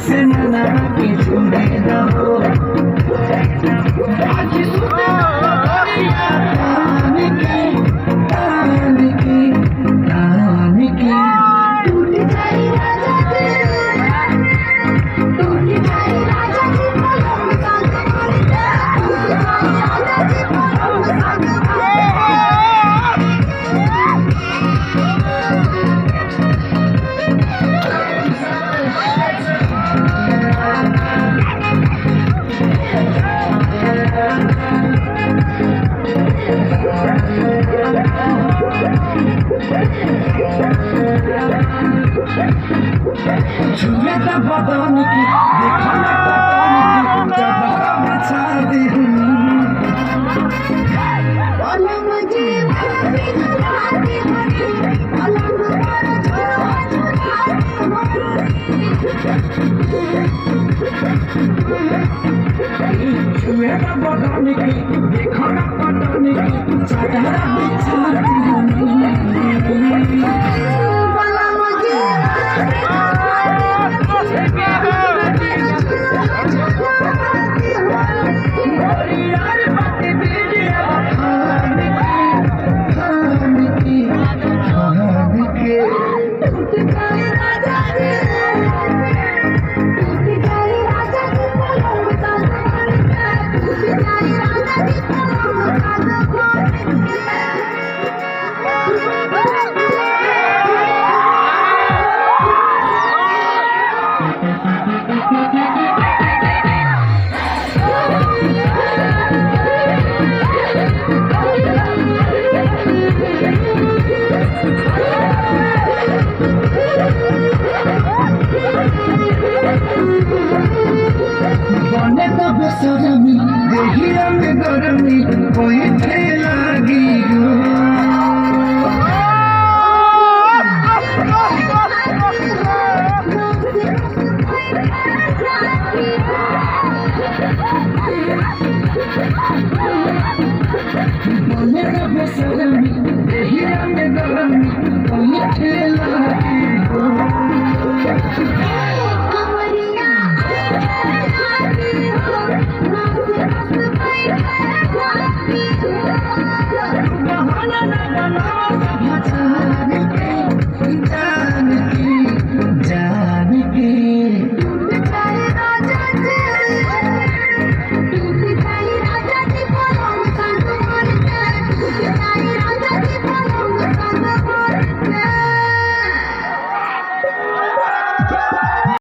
सिमना की छुड़े दबो आज सुने तान की टूट जाए राजा जी टूट जाए राजा जी पलंग साग मारे टूट जाए राजा जी पलंग साग छुए तो बदन की देखो ना बदन की जबरा बिछा दी पलंग जी मारे राती मरे पलंग पर छोड़ा छोड़ा छुए तो बदन की देखो ना बदन की जबरा बिछा दी बने तो बेसरमी देहिया में गरमी कोई थे